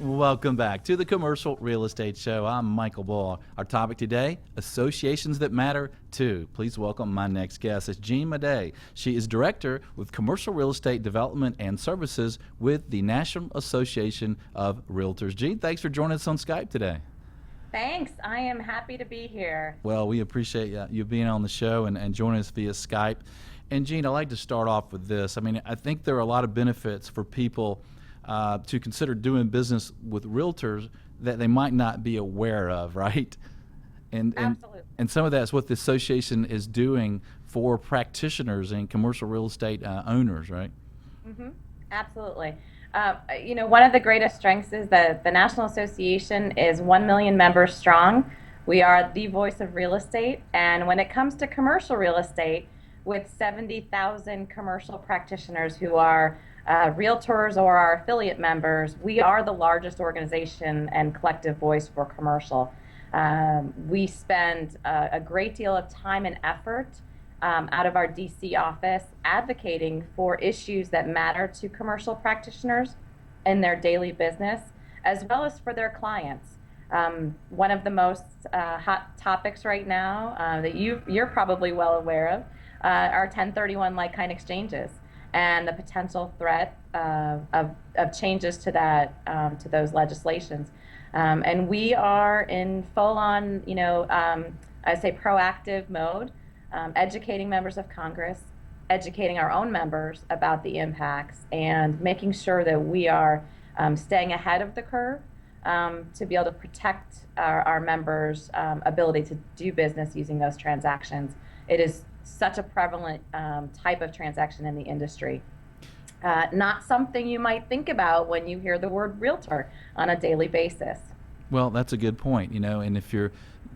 Welcome back to the Commercial Real Estate Show. I'm Michael Ball. Our topic today, associations that matter too. Please welcome my next guest. It's Jean Madej. She is Director with Commercial Real Estate Development and Services with the National Association of Realtors. Jean, thanks for joining us on Skype today. Thanks. I am happy to be here. Well, we appreciate you being on the show and joining us via Skype. And Jean, I'd like to start off with this. I mean, I think there are a lot of benefits for people to consider doing business with realtors that they might not be aware of, right? Absolutely. And some of that's what the association is doing for practitioners and commercial real estate owners, right? Mm-hmm. Absolutely. One of the greatest strengths is that the National Association is 1 million members strong. We are the voice of real estate. And when it comes to commercial real estate, with 70,000 commercial practitioners who are realtors or our affiliate members, we are the largest organization and collective voice for commercial. We spend a great deal of time and effort out of our DC office advocating for issues that matter to commercial practitioners in their daily business, as well as for their clients. One of the most hot topics right now that you're probably well aware of are 1031 like-kind exchanges and the potential threat of changes to that, to those legislations. And we are in full-on, I say proactive mode, educating members of Congress, educating our own members about the impacts, and making sure that we are staying ahead of the curve to be able to protect our members' ability to do business using those transactions. It is such a prevalent type of transaction in the industry. Not something you might think about when you hear the word realtor on a daily basis. Well, that's a good point, and if you're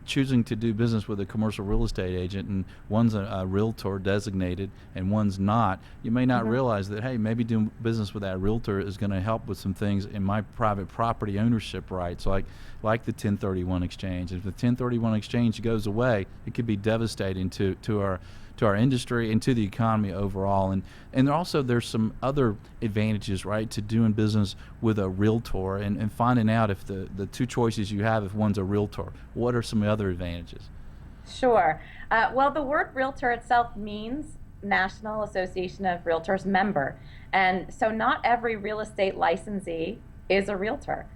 choosing to do business with a commercial real estate agent and one's a realtor designated and one's not, you may not realize that, hey, maybe doing business with that realtor is going to help with some things in my private property ownership rights, like the 1031 exchange. If the 1031 exchange goes away, it could be devastating to our industry and to the economy overall. And also there's some other advantages, right, to doing business with a realtor and finding out if the two choices you have, if one's a realtor, what are some other advantages? Sure. Well, the word realtor itself means National Association of Realtors member. And so not every real estate licensee is a realtor,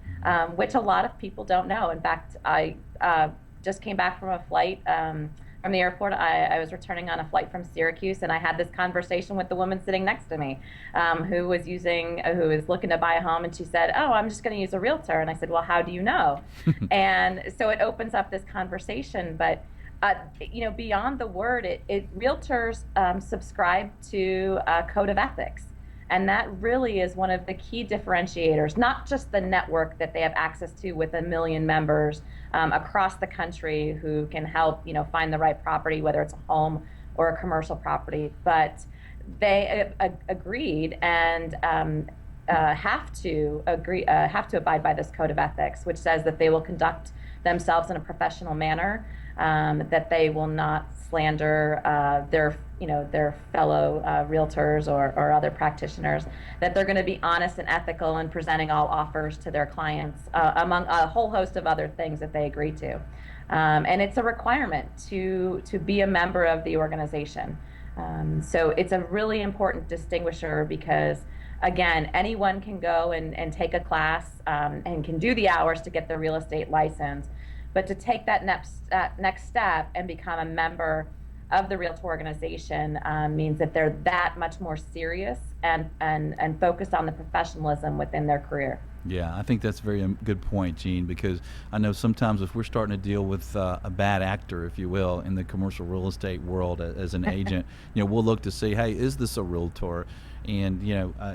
which a lot of people don't know. In fact, I just came back from a flight from the airport. I was returning on a flight from Syracuse, and I had this conversation with the woman sitting next to me who was looking to buy a home, and she said, "Oh, I'm just going to use a realtor." And I said, "Well, how do you know?" And so it opens up this conversation. But beyond the word, realtors subscribe to a code of ethics. And that really is one of the key differentiators, not just the network that they have access to with 1 million members across the country who can help, find the right property, whether it's a home or a commercial property, but they agreed and have to abide by this code of ethics, which says that they will conduct themselves in a professional manner, that they will not slander their fellow realtors or other practitioners, that they're going to be honest and ethical in presenting all offers to their clients, among a whole host of other things that they agree to. And it's a requirement to be a member of the organization. So it's a really important distinguisher because, again, anyone can go and take a class and can do the hours to get their real estate license. But to take that next step and become a member of the Realtor organization means that they're that much more serious and focused on the professionalism within their career. Yeah, I think that's a very good point, Jean, because I know sometimes if we're starting to deal with a bad actor, if you will, in the commercial real estate world as an agent, we'll look to see, hey, is this a realtor? And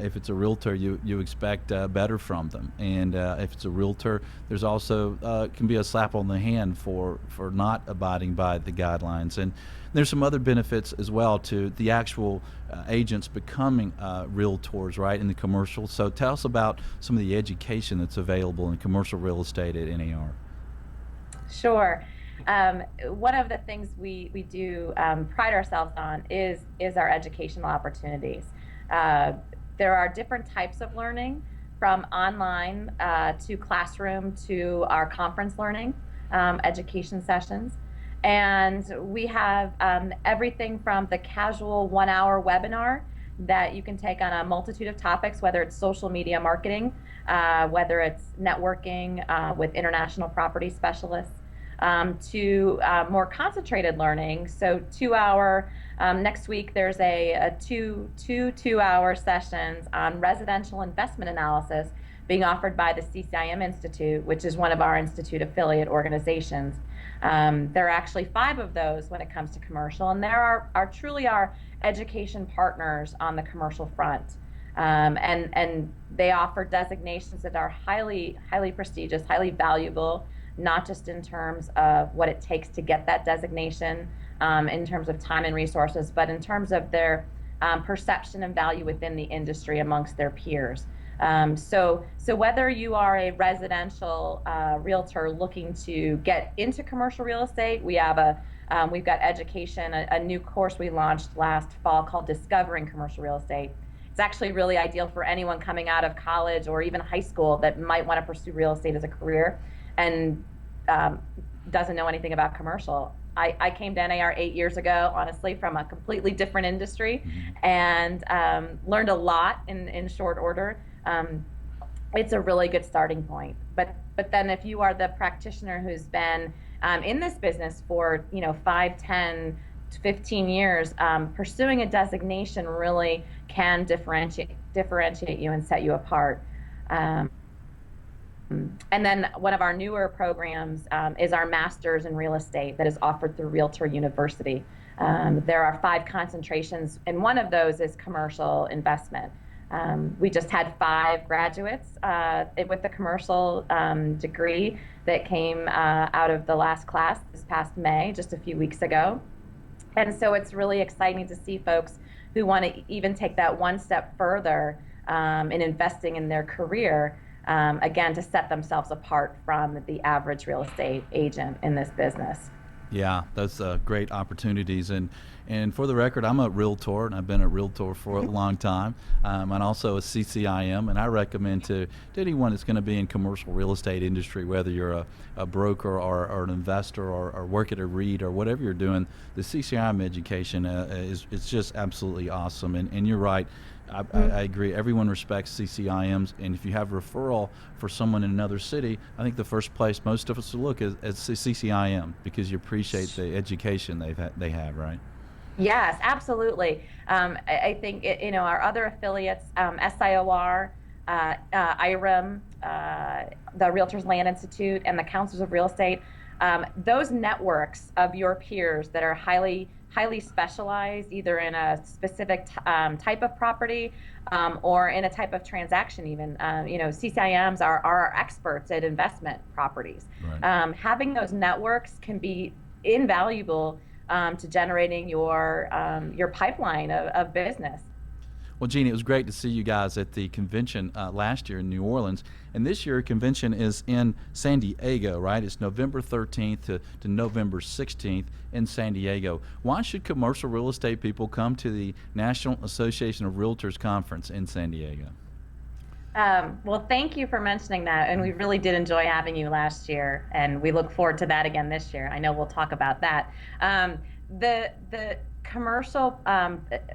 if it's a realtor, you expect better from them. And if it's a realtor, there's also can be a slap on the hand for not abiding by the guidelines. And there's some other benefits as well to the actual agents becoming realtors, right, in the commercial. So tell us about some of the education that's available in commercial real estate at NAR. Sure. One of the things we do pride ourselves on is our educational opportunities. Uh, there are different types of learning, from online to classroom to our conference learning education sessions. And we have everything from the casual 1 hour webinar that you can take on a multitude of topics, whether it's social media marketing, whether it's networking with international property specialists, to more concentrated learning. So 2 hour, next week there's a two-hour sessions on residential investment analysis being offered by the CCIM Institute, which is one of our Institute affiliate organizations. There are actually 5 of those when it comes to commercial, and there are truly our education partners on the commercial front. And they offer designations that are highly prestigious, highly valuable, not just in terms of what it takes to get that designation, in terms of time and resources, but in terms of their perception and value within the industry amongst their peers. So whether you are a residential realtor looking to get into commercial real estate, we've got education, a new course we launched last fall called Discovering Commercial Real Estate. It's actually really ideal for anyone coming out of college or even high school that might want to pursue real estate as a career and doesn't know anything about commercial. I came to NAR 8 years ago, honestly, from a completely different industry, and learned a lot in short order. It's a really good starting point. But then if you are the practitioner who's been in this business for 5, 10, 15 years, pursuing a designation really can differentiate you and set you apart. And then one of our newer programs is our Masters in Real Estate that is offered through Realtor University. There are 5 concentrations, and one of those is commercial investment. We just had 5 graduates with the commercial degree that came out of the last class this past May, just a few weeks ago. And so it's really exciting to see folks who want to even take that one step further in investing in their career, again, to set themselves apart from the average real estate agent in this business. Yeah, that's great opportunities. And for the record, I'm a realtor, and I've been a realtor for a long time, and also a CCIM. And I recommend to anyone that's going to be in commercial real estate industry, whether you're a broker or an investor or work at a REIT or whatever you're doing, the CCIM education is just absolutely awesome. And you're right. I agree. Everyone respects CCIMs, and if you have a referral for someone in another city, I think the first place most of us will look is CCIM, because you appreciate the education they have, right? Yes, absolutely. I think our other affiliates, SIOR, IREM, the Realtors Land Institute, and the Councils of Real Estate. Those networks of your peers that are highly specialized, either in a specific type of property or in a type of transaction. Even CCIMs are our experts at investment properties. Right. Having those networks can be invaluable to generating your pipeline of business. Well, Jeannie, it was great to see you guys at the convention last year in New Orleans. And this year, convention is in San Diego, right? It's November 13th to November 16th in San Diego. Why should commercial real estate people come to the National Association of Realtors Conference in San Diego? Well, thank you for mentioning that. And we really did enjoy having you last year. And we look forward to that again this year. I know we'll talk about that. The commercial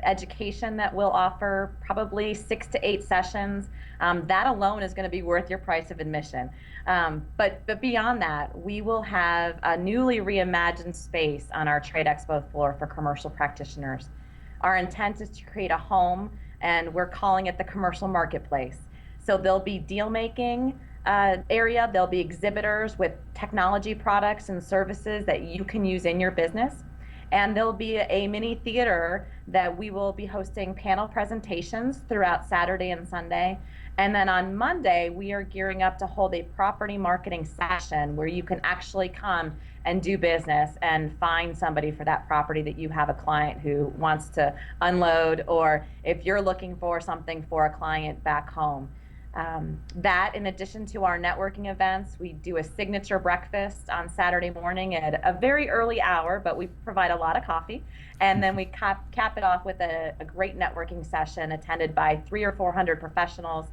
education that we'll offer, probably 6 to 8 sessions, that alone is going to be worth your price of admission. But beyond that, we will have a newly reimagined space on our Trade Expo floor for commercial practitioners. Our intent is to create a home, and we're calling it the commercial marketplace. So there'll be deal making area, there'll be exhibitors with technology products and services that you can use in your business. And there'll be a mini theater that we will be hosting panel presentations throughout Saturday and Sunday. And then on Monday, we are gearing up to hold a property marketing session where you can actually come and do business and find somebody for that property that you have a client who wants to unload, or if you're looking for something for a client back home. That, in addition to our networking events, we do a signature breakfast on Saturday morning at a very early hour, but we provide a lot of coffee. And then we cap it off with a great networking session attended by 300 or 400 professionals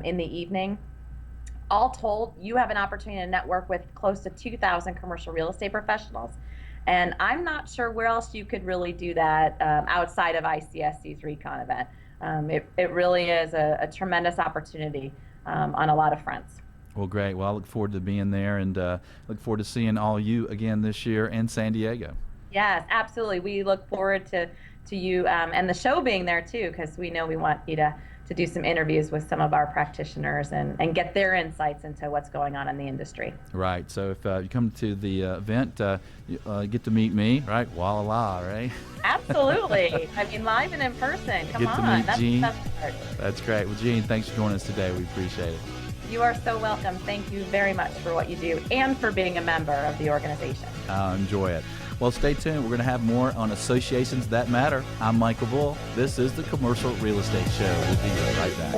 in the evening. All told, you have an opportunity to network with close to 2,000 commercial real estate professionals. And I'm not sure where else you could really do that outside of ICSC's Recon event. It really is a tremendous opportunity on a lot of fronts. Well, great. Well, I look forward to being there, and look forward to seeing all you again this year in San Diego. Yes, absolutely. We look forward to you and the show being there too, because we know we want you to do some interviews with some of our practitioners and get their insights into what's going on in the industry. Right. So if you come to the event, you get to meet me, right? Walla, right? Absolutely. I mean, live and in person. Come Get on. to meet That's Jean. the best part. That's great. Well, Jean, thanks for joining us today. We appreciate it. You are so welcome. Thank you very much for what you do and for being a member of the organization. Enjoy it. Well, stay tuned. We're going to have more on associations that matter. I'm Michael Bull. This is the Commercial Real Estate Show. We'll be right back.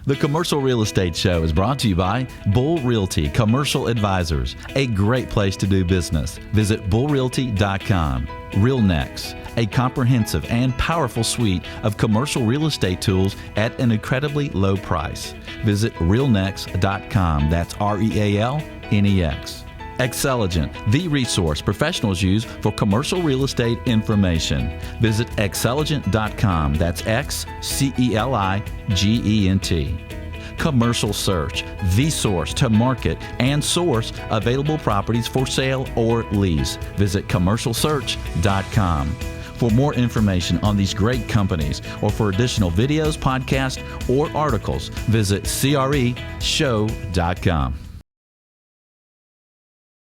The Commercial Real Estate Show is brought to you by Bull Realty Commercial Advisors, a great place to do business. Visit bullrealty.com. RealNex, a comprehensive and powerful suite of commercial real estate tools at an incredibly low price. Visit realnex.com. That's REALNEX. Xceligent, the resource professionals use for commercial real estate information. Visit xceligent.com. That's XCELIGENT. Commercial Search, the source to market and source available properties for sale or lease. Visit commercialsearch.com. For more information on these great companies or for additional videos, podcasts, or articles, visit CREshow.com.